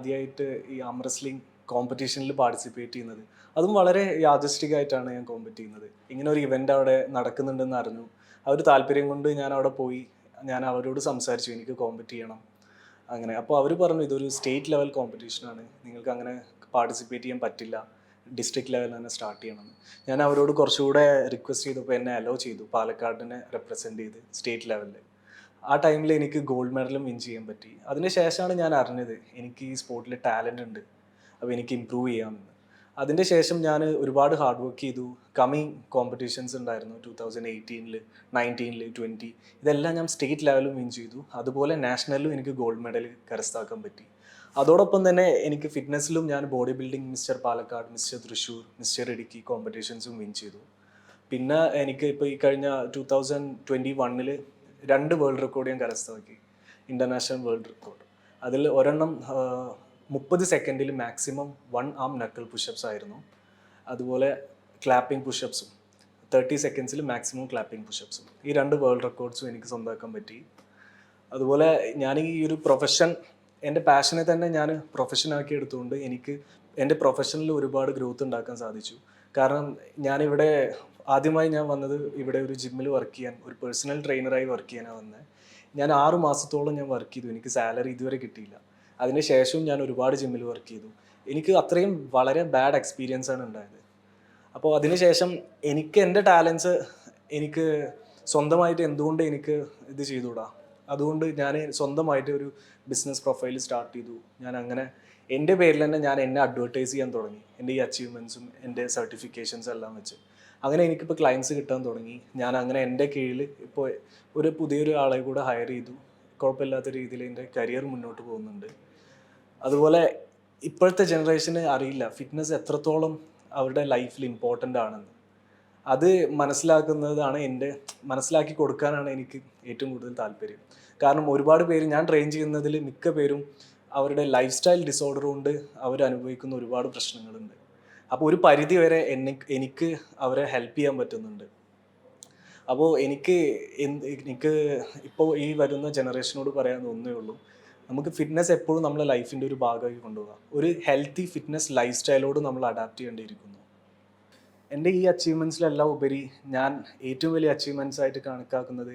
ആദ്യമായിട്ട് ഈ ആം wrestling കോമ്പറ്റീഷനിൽ participate ചെയ്യുന്നത്. അതും വളരെ യാദൃശ്ചികമായിട്ടാണ് ഞാൻ കോമ്പറ്റ് ചെയ്യുന്നത്. ഇങ്ങനെ ഒരു ഇവൻ്റ് അവിടെ നടക്കുന്നുണ്ടെന്ന് അറിഞ്ഞു. ആ ഒരു താല്പര്യം കൊണ്ട് ഞാൻ അവിടെ പോയി. ഞാൻ അവരോട് സംസാരിച്ചു, എനിക്ക് കോമ്പറ്റ് ചെയ്യണം അങ്ങനെ. അപ്പോൾ അവർ പറഞ്ഞു ഇതൊരു സ്റ്റേറ്റ് ലെവൽ കോമ്പറ്റീഷനാണ്, നിങ്ങൾക്ക് അങ്ങനെ പാർട്ടിസിപ്പേറ്റ് ചെയ്യാൻ പറ്റില്ല, ഡിസ്ട്രിക്ട് ലെവലിൽ തന്നെ സ്റ്റാർട്ട് ചെയ്യണമെന്ന്. ഞാൻ അവരോട് കുറച്ചുകൂടെ റിക്വസ്റ്റ് ചെയ്തപ്പോൾ എന്നെ അലോ ചെയ്തു പാലക്കാടിനെ റെപ്രസെൻറ്റ് ചെയ്ത് സ്റ്റേറ്റ് ലെവലിൽ. ആ ടൈമിൽ എനിക്ക് ഗോൾഡ് മെഡലും വിൻ ചെയ്യാൻ പറ്റി. അതിന് ശേഷമാണ് ഞാൻ അറിഞ്ഞത് എനിക്ക് ഈ സ്പോർട്ടിൽ ടാലൻ്റ് ഉണ്ട്, അപ്പോൾ എനിക്ക് ഇമ്പ്രൂവ് ചെയ്യാമെന്ന്. അതിൻ്റെ ശേഷം ഞാൻ ഒരുപാട് ഹാർഡ് വർക്ക് ചെയ്തു. കമ്മിങ് കോമ്പറ്റീഷൻസ് ഉണ്ടായിരുന്നു 2018, 19, 20. ഇതെല്ലാം ഞാൻ സ്റ്റേറ്റ് ലെവലും വിൻ ചെയ്തു. അതുപോലെ നാഷണലിലും എനിക്ക് ഗോൾഡ് മെഡൽ കരസ്ഥമാക്കാൻ പറ്റി. അതോടൊപ്പം തന്നെ എനിക്ക് ഫിറ്റ്നസ്സിലും ഞാൻ body building mister Palakkad, mister Thrissur, mister Idukki കോമ്പറ്റീഷൻസും വിൻ ചെയ്തു. പിന്നെ എനിക്ക് ഇപ്പോൾ ഈ കഴിഞ്ഞ 2021 2 വേൾഡ് റെക്കോർഡ് ഞാൻ കരസ്ഥമാക്കി, ഇൻ്റർനാഷണൽ വേൾഡ് റെക്കോർഡ്. അതിൽ ഒരെണ്ണം 30 സെക്കൻഡിൽ മാക്സിമം 1 ആം നക്കിൾ പുഷപ്സ് ആയിരുന്നു. അതുപോലെ ക്ലാപ്പിംഗ് പുഷപ്സും 30 സെക്കൻഡ്സിൽ മാക്സിമം ക്ലാപ്പിംഗ് പുഷപ്സും. ഈ 2 വേൾഡ് റെക്കോർഡ്സും എനിക്ക് സ്വന്തമാക്കാൻ പറ്റി. അതുപോലെ ഞാൻ ഈ ഒരു പ്രൊഫഷൻ, എൻ്റെ പാഷനെ തന്നെ ഞാൻ പ്രൊഫഷനാക്കി എടുത്തുകൊണ്ട് എനിക്ക് എൻ്റെ പ്രൊഫഷനിൽ ഒരുപാട് ഗ്രോത്ത് ഉണ്ടാക്കാൻ സാധിച്ചു. കാരണം ഞാനിവിടെ ആദ്യമായി ഞാൻ വന്നത് ഇവിടെ ഒരു ജിമ്മിൽ വർക്ക് ചെയ്യാൻ, ഒരു പേഴ്സണൽ ട്രെയിനറായി വർക്ക് ചെയ്യാനാണ് വന്നത്. ഞാൻ 6 മാസത്തോളം ഞാൻ വർക്ക് ചെയ്തു. എനിക്ക് സാലറി ഇതുവരെ കിട്ടിയില്ല. അതിന് ശേഷവും ഞാൻ ഒരുപാട് ജിമ്മിൽ വർക്ക് ചെയ്തു. എനിക്ക് അത്രയും വളരെ ബാഡ് എക്സ്പീരിയൻസ് ആണ് ഉണ്ടായത്. അപ്പോൾ അതിനുശേഷം എനിക്ക് എൻ്റെ ടാലൻസ് എനിക്ക് സ്വന്തമായിട്ട് എന്തുകൊണ്ട് എനിക്ക് ഇത് ചെയ്തുകൂടാ, അതുകൊണ്ട് ഞാൻ സ്വന്തമായിട്ട് ഒരു ബിസിനസ് പ്രൊഫൈൽ സ്റ്റാർട്ട് ചെയ്തു. ഞാൻ അങ്ങനെ എൻ്റെ പേരിൽ തന്നെ ഞാൻ എന്നെ അഡ്വർടൈസ് ചെയ്യാൻ തുടങ്ങി, എൻ്റെ ഈ അച്ചീവ്മെൻറ്റ്സും എൻ്റെ സർട്ടിഫിക്കേഷൻസ് എല്ലാം വെച്ച്. അങ്ങനെ എനിക്കിപ്പോൾ ക്ലയൻസ് കിട്ടാൻ തുടങ്ങി. ഞാൻ അങ്ങനെ എൻ്റെ കീഴിൽ ഇപ്പോൾ ഒരു പുതിയൊരു ആളെ കൂടെ ഹയർ ചെയ്തു. കുഴപ്പമില്ലാത്ത രീതിയിൽ എൻ്റെ കരിയർ മുന്നോട്ട് പോകുന്നുണ്ട്. അതുപോലെ ഇപ്പോഴത്തെ ജനറേഷന് അറിയില്ല ഫിറ്റ്നസ് എത്രത്തോളം അവരുടെ ലൈഫിൽ ഇമ്പോർട്ടൻ്റ് ആണെന്ന്. അത് മനസ്സിലാക്കി കൊടുക്കാനാണ് എനിക്ക് ഏറ്റവും കൂടുതൽ താല്പര്യം. കാരണം ഒരുപാട് പേര് ഞാൻ ട്രെയിൻ ചെയ്യുന്നതിൽ മിക്ക പേരും അവരുടെ ലൈഫ് സ്റ്റൈൽ ഡിസോർഡർ കൊണ്ട് അവരനുഭവിക്കുന്ന ഒരുപാട് പ്രശ്നങ്ങളുണ്ട്. അപ്പോൾ ഒരു പരിധി വരെ എനിക്ക് അവരെ ഹെൽപ്പ് ചെയ്യാൻ പറ്റുന്നുണ്ട്. അപ്പോൾ എനിക്ക് ഇപ്പോൾ ഈ വരുന്ന ജനറേഷനോട് പറയാൻ ഒന്നേ ഉള്ളൂ, നമുക്ക് ഫിറ്റ്നസ് എപ്പോഴും നമ്മളെ ലൈഫിൻ്റെ ഒരു ഭാഗമായി കൊണ്ടുപോകാം. ഒരു ഹെൽത്തി ഫിറ്റ്നസ് ലൈഫ് സ്റ്റൈലോട് നമ്മൾ അഡാപ്റ്റ് ചെയ്യേണ്ടിയിരിക്കുന്നു. എൻ്റെ ഈ അച്ചീവ്മെൻറ്റ്സിലെല്ലാം ഉപരി ഞാൻ ഏറ്റവും വലിയ അച്ചീവ്മെൻറ്റ്സ് ആയിട്ട് കണക്കാക്കുന്നത്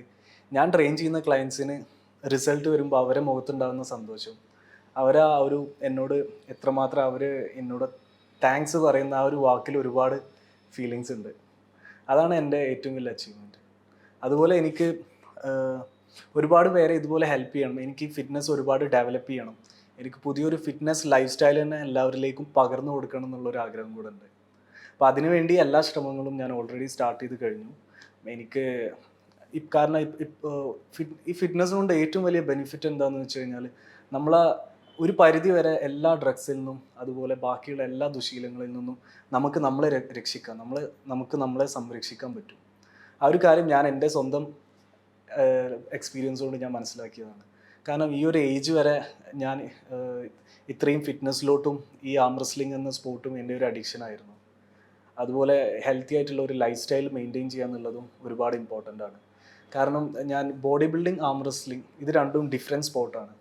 ഞാൻ ട്രെയിൻ ചെയ്യുന്ന ക്ലയൻസിന് റിസൾട്ട് വരുമ്പോൾ അവരെ മുഖത്തുണ്ടാകുന്ന സന്തോഷം, എന്നോട് എത്രമാത്രം എന്നോട് താങ്ക്സ് പറയുന്ന ആ ഒരു വാക്കിൽ ഒരുപാട് ഫീലിങ്സ് ഉണ്ട്. അതാണ് എൻ്റെ ഏറ്റവും വലിയ അച്ചീവ്മെൻറ്റ്. അതുപോലെ എനിക്ക് ഒരുപാട് പേരെ ഇതുപോലെ ഹെൽപ്പ് ചെയ്യണം. എനിക്ക് ഫിറ്റ്നസ് ഒരുപാട് ഡെവലപ്പ് ചെയ്യണം. എനിക്ക് പുതിയൊരു ഫിറ്റ്നസ് ലൈഫ് സ്റ്റൈൽ തന്നെ എല്ലാവരിലേക്കും പകർന്നു കൊടുക്കണം എന്നുള്ളൊരു ആഗ്രഹം കൂടെ ഉണ്ട്. അപ്പോൾ അതിനുവേണ്ടി എല്ലാ ശ്രമങ്ങളും ഞാൻ ഓൾറെഡി സ്റ്റാർട്ട് ചെയ്ത് കഴിഞ്ഞു. എനിക്ക് കാരണം ഈ ഫിറ്റ്നസ് കൊണ്ട് ഏറ്റവും വലിയ ബെനിഫിറ്റ് എന്താണെന്ന് വെച്ച് കഴിഞ്ഞാൽ, ഒരു പരിധി വരെ എല്ലാ ഡ്രഗ്സിൽ നിന്നും അതുപോലെ ബാക്കിയുള്ള എല്ലാ ദുശീലങ്ങളിൽ നിന്നും നമുക്ക് നമ്മളെ രക്ഷിക്കാം, നമുക്ക് നമ്മളെ സംരക്ഷിക്കാൻ പറ്റും. ആ ഒരു കാര്യം ഞാൻ എൻ്റെ സ്വന്തം എക്സ്പീരിയൻസ് കൊണ്ട് ഞാൻ മനസ്സിലാക്കിയതാണ്. കാരണം ഈ ഒരു ഏജ് വരെ ഞാൻ ഇത്രയും ഫിറ്റ്നസ്സിലോട്ടും ഈ ആം റെസ്ലിംഗ് എന്ന സ്പോർട്ടും എൻ്റെ ഒരു അഡിക്ഷൻ ആയിരുന്നു. അതുപോലെ ഹെൽത്തി ആയിട്ടുള്ള ഒരു ലൈഫ് സ്റ്റൈൽ മെയിൻറ്റെയിൻ ചെയ്യുക എന്നുള്ളതും ഒരുപാട് ഇമ്പോർട്ടൻ്റ് ആണ്. കാരണം ഞാൻ ബോഡി ബിൽഡിംഗ്, ആം റെസ്ലിംഗ് ഇത് രണ്ടും ഡിഫറെൻറ്റ് സ്പോർട്ടാണ്.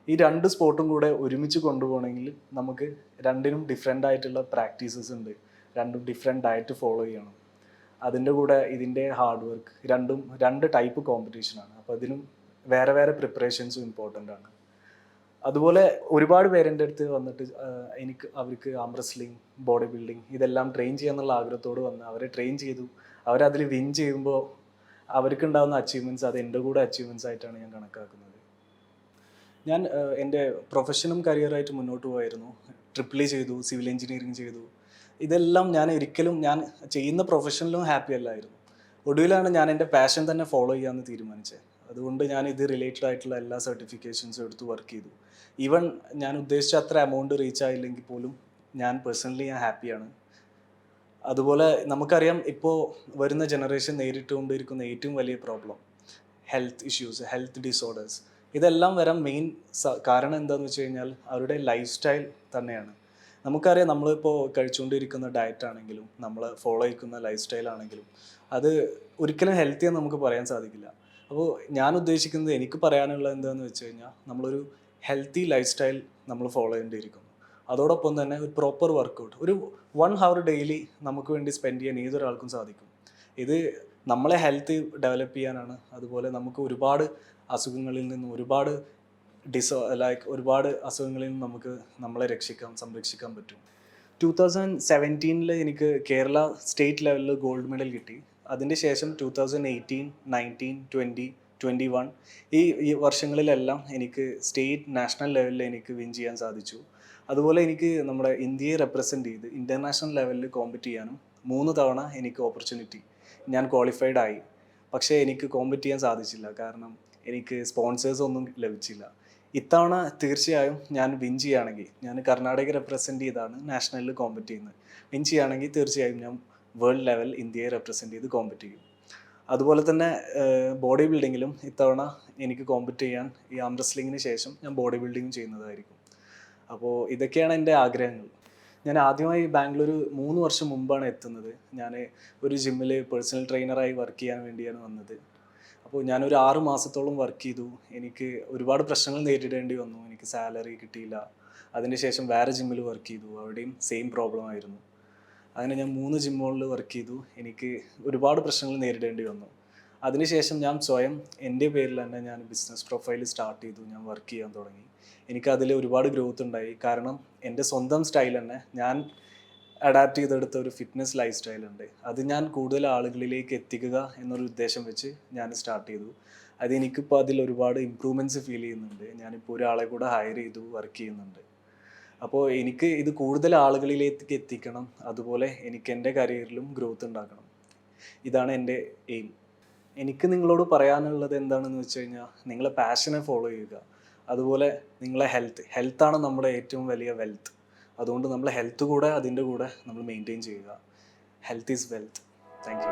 ഈ 2 സ്പോർട്ടും കൂടെ ഒരുമിച്ച് കൊണ്ടുപോകണമെങ്കിൽ നമുക്ക് രണ്ടിനും ഡിഫറെൻ്റ് ആയിട്ടുള്ള പ്രാക്ടീസസ് ഉണ്ട്, രണ്ടും ഡിഫറെൻറ്റ് ഡയറ്റ് ഫോളോ ചെയ്യണം. അതിൻ്റെ കൂടെ ഇതിൻ്റെ ഹാർഡ് വർക്ക്, രണ്ടും 2 ടൈപ്പ് കോമ്പറ്റീഷനാണ്. അപ്പോൾ അതിനും വേറെ വേറെ പ്രിപ്പറേഷൻസും ഇമ്പോർട്ടൻ്റ് ആണ്. അതുപോലെ ഒരുപാട് പേരെൻ്റെ അടുത്ത് വന്നിട്ട് അവർക്ക് ആം റെസ്ലിംഗ്, ബോഡി ബിൽഡിംഗ് ഇതെല്ലാം ട്രെയിൻ ചെയ്യാന്നുള്ള ആഗ്രഹത്തോട് വന്ന് അവരെ ട്രെയിൻ ചെയ്തു. അവരതിൽ വിൻ ചെയ്യുമ്പോൾ അവർക്കുണ്ടാകുന്ന അച്ചീവ്മെൻറ്റ്സ് അത് എൻ്റെ കൂടെ അച്ചീവ്മെൻറ്റ്സ് ആയിട്ടാണ് ഞാൻ കണക്കാക്കുന്നത്. ഞാൻ എൻ്റെ പ്രൊഫഷനും കരിയറായിട്ട് മുന്നോട്ട് പോയായിരുന്നു. ട്രിപ്പിൾ ചെയ്തു, സിവിൽ എഞ്ചിനീയറിംഗ് ചെയ്തു. ഇതെല്ലാം ഞാൻ ചെയ്യുന്ന പ്രൊഫഷനിലും ഹാപ്പി അല്ലായിരുന്നു. ഒടുവിലാണ് ഞാൻ എൻ്റെ പാഷൻ തന്നെ ഫോളോ ചെയ്യാമെന്ന് തീരുമാനിച്ചത്. അതുകൊണ്ട് ഞാൻ ഇത് റിലേറ്റഡ് ആയിട്ടുള്ള എല്ലാ സർട്ടിഫിക്കേഷൻസും എടുത്ത് വർക്ക് ചെയ്തു. ഈവൻ ഞാൻ ഉദ്ദേശിച്ച അത്ര എമൗണ്ട് റീച്ച് ആയില്ലെങ്കിൽ പോലും ഞാൻ പേഴ്സണലി ഹാപ്പിയാണ്. അതുപോലെ നമുക്കറിയാം ഇപ്പോൾ വരുന്ന ജനറേഷൻ നേരിട്ടുകൊണ്ടിരിക്കുന്ന ഏറ്റവും വലിയ problem health issues, health disorders. ഇതെല്ലാം വരാൻ മെയിൻ കാരണം എന്താണെന്ന് വെച്ച് കഴിഞ്ഞാൽ അവരുടെ ലൈഫ് സ്റ്റൈൽ തന്നെയാണ്. നമുക്കറിയാം നമ്മളിപ്പോൾ കഴിച്ചുകൊണ്ടിരിക്കുന്ന ഡയറ്റ് ആണെങ്കിലും നമ്മൾ ഫോളോ ചെയ്യുന്ന ലൈഫ് സ്റ്റൈൽ ആണെങ്കിലും അത് ഒരിക്കലും ഹെൽത്തിയാന്ന് നമുക്ക് പറയാൻ സാധിക്കില്ല. അപ്പോൾ ഞാൻ ഉദ്ദേശിക്കുന്നത്, എനിക്ക് പറയാനുള്ളത് എന്താണെന്ന് വെച്ച് കഴിഞ്ഞാൽ, നമ്മളൊരു ഹെൽത്തി ലൈഫ് സ്റ്റൈൽ നമ്മൾ ഫോളോ ചെയ്യേണ്ടിയിരിക്കുന്നു. അതോടൊപ്പം തന്നെ ഒരു പ്രോപ്പർ വർക്കൗട്ട്, ഒരു 1 hour ഡെയിലി നമുക്ക് വേണ്ടി സ്പെൻഡ് ചെയ്യാൻ ഏതൊരാൾക്കും സാധിക്കും. ഇത് നമ്മളെ ഹെൽത്ത് ഡെവലപ്പ് ചെയ്യാനാണ്. അതുപോലെ നമുക്ക് ഒരുപാട് അസുഖങ്ങളിൽ നിന്നും ഒരുപാട് അസുഖങ്ങളിൽ നിന്ന് നമുക്ക് നമ്മളെ സംരക്ഷിക്കാൻ പറ്റും. 2017 എനിക്ക് കേരള സ്റ്റേറ്റ് ലെവലിൽ ഗോൾഡ് മെഡൽ കിട്ടി. അതിന് ശേഷം 2018, 19, 20, 21 ഈ വർഷങ്ങളിലെല്ലാം എനിക്ക് സ്റ്റേറ്റ്, നാഷണൽ ലെവലിൽ എനിക്ക് വിൻ ചെയ്യാൻ സാധിച്ചു. അതുപോലെ എനിക്ക് നമ്മുടെ ഇന്ത്യയെ റെപ്രസെൻ്റ് ചെയ്ത് ഇൻ്റർനാഷണൽ ലെവലിൽ കോമ്പറ്റ് ചെയ്യാനും 3 തവണ എനിക്ക് ഓപ്പർച്യൂണിറ്റി, ഞാൻ ക്വാളിഫൈഡ് ആയി. പക്ഷേ എനിക്ക് കോമ്പറ്റ് ചെയ്യാൻ സാധിച്ചില്ല, കാരണം എനിക്ക് സ്പോൺസേഴ്സ് ഒന്നും ലഭിച്ചില്ല. ഇത്തവണ തീർച്ചയായും ഞാൻ വിൻ ചെയ്യുകയാണെങ്കിൽ, ഞാൻ കർണാടക റെപ്രസെൻ്റ് ചെയ്താണ് നാഷണലിൽ കോമ്പറ്റ് ചെയ്യുന്നത്. വിൻ ചെയ്യുകയാണെങ്കിൽ തീർച്ചയായും ഞാൻ വേൾഡ് ലെവൽ ഇന്ത്യയെ റെപ്രസെൻ്റ് ചെയ്ത് കോമ്പറ്റ് ചെയ്യും. അതുപോലെ തന്നെ ബോഡി ബിൽഡിങ്ങിലും ഇത്തവണ എനിക്ക് കോമ്പറ്റ് ചെയ്യാൻ, ഈ ആം റെസ്ലിങ്ങിന് ശേഷം ഞാൻ ബോഡി ബിൽഡിങ്ങും ചെയ്യുന്നതായിരിക്കും. അപ്പോൾ ഇതൊക്കെയാണ് എൻ്റെ ആഗ്രഹങ്ങൾ. ഞാൻ ആദ്യമായി ബാംഗ്ലൂർ 3 വർഷം മുമ്പാണ് എത്തുന്നത്. ഞാൻ ഒരു ജിമ്മിൽ പേഴ്സണൽ ട്രെയിനറായി വർക്ക് ചെയ്യാൻ വേണ്ടിയാണ് വന്നത്. അപ്പോൾ ഞാനൊരു 6 മാസത്തോളം വർക്ക് ചെയ്തു. എനിക്ക് ഒരുപാട് പ്രശ്നങ്ങൾ നേരിടേണ്ടി വന്നു. എനിക്ക് സാലറി കിട്ടിയില്ല. അതിന് ശേഷം വേറെ ജിമ്മിൽ വർക്ക് ചെയ്തു. അവിടെയും സെയിം പ്രോബ്ലം ആയിരുന്നു. അങ്ങനെ ഞാൻ 3 ജിമ്മുകളിൽ വർക്ക് ചെയ്തു. എനിക്ക് ഒരുപാട് പ്രശ്നങ്ങൾ നേരിടേണ്ടി വന്നു. അതിനുശേഷം ഞാൻ സ്വയം എൻ്റെ പേരിൽ തന്നെ ഞാൻ ബിസിനസ് പ്രൊഫൈൽ സ്റ്റാർട്ട് ചെയ്തു. ഞാൻ വർക്ക് ചെയ്യാൻ തുടങ്ങി. എനിക്കതിൽ ഒരുപാട് ഗ്രോത്ത് ഉണ്ടായി. കാരണം എൻ്റെ സ്വന്തം സ്റ്റൈൽ തന്നെ ഞാൻ അഡാപ്റ്റ് ചെയ്തെടുത്ത ഒരു ഫിറ്റ്നസ് ലൈഫ് സ്റ്റൈലുണ്ട്. അത് ഞാൻ കൂടുതൽ ആളുകളിലേക്ക് എത്തിക്കുക എന്നൊരു ഉദ്ദേശം വെച്ച് ഞാൻ സ്റ്റാർട്ട് ചെയ്തു. എനിക്കിപ്പോൾ അതിൽ ഒരുപാട് ഇമ്പ്രൂവ്മെൻറ്റ്സ് ഫീൽ ചെയ്യുന്നുണ്ട്. ഞാനിപ്പോൾ ഒരാളെ കൂടെ ഹയർ ചെയ്തു വർക്ക് ചെയ്യുന്നുണ്ട്. അപ്പോൾ എനിക്ക് ഇത് കൂടുതൽ ആളുകളിലേക്ക് എത്തിക്കണം. അതുപോലെ എനിക്ക് എൻ്റെ കരിയറിലും ഗ്രോത്ത് ഉണ്ടാക്കണം. ഇതാണ് എൻ്റെ എയിം. എനിക്ക് നിങ്ങളോട് പറയാനുള്ളത് എന്താണെന്ന് വെച്ച് കഴിഞ്ഞാൽ, നിങ്ങളെ പാഷനെ ഫോളോ ചെയ്യുക. അതുപോലെ നിങ്ങളെ ഹെൽത്താണ് നമ്മുടെ ഏറ്റവും വലിയ വെൽത്ത്. അതുകൊണ്ട് നമ്മൾ ഹെൽത്ത് കൂടെ അതിൻ്റെ കൂടെ നമ്മൾ മെയിൻറ്റെയിൻ ചെയ്യുക. Health is wealth. Thank you.